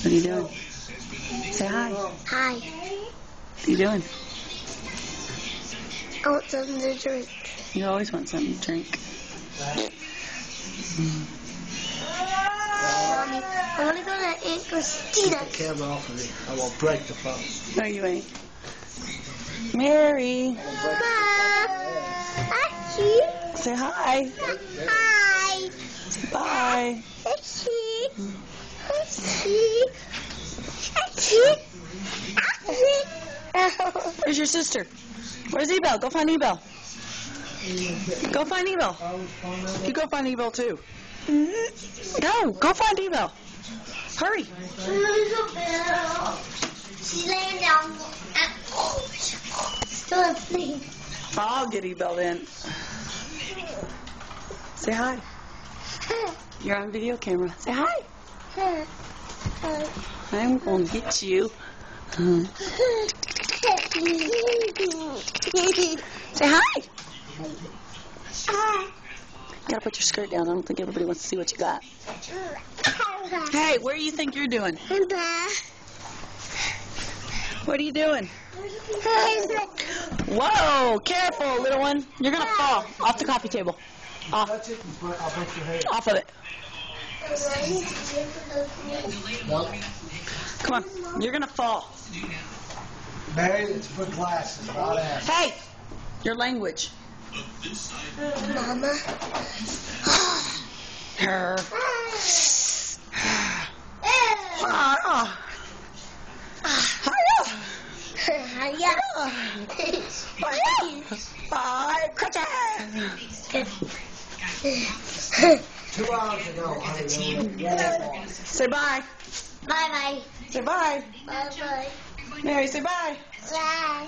What are you doing? Say hi. Hi. What are you doing? I want something to drink. You always want something to drink. Mommy, I want to go to Aunt Keep Christina's. the camera off of me. I will break the phone. No, you ain't. Mary. Achie. Say hi. Hi. Bye. Achie. Achie. Achie. Achie. Where's your sister? Where's Ebel? Go find Ebel. Go find Ebel. You go find Ebel too. Go find Ebel. Hurry. She's laying down. Still asleep. I'll get Ebel then. Say hi. You're on video camera. Say hi. I'm gonna get you. Say hi. You gotta put your skirt down. I don't think everybody wants to see what you got. Hey, where do you think you're doing? What are you doing? Whoa, careful, little one. You're gonna fall off the coffee table. Off. Touch it and I'll break your head. Off of it. Come on, you're gonna fall. Mary, it's for glasses, not ass. Hey, your language. Mama. Her. Yeah. Bye, Crutcher. 2 hours ago, honey. Say bye. Bye bye. Say bye. Bye bye. Mary, say bye. Bye.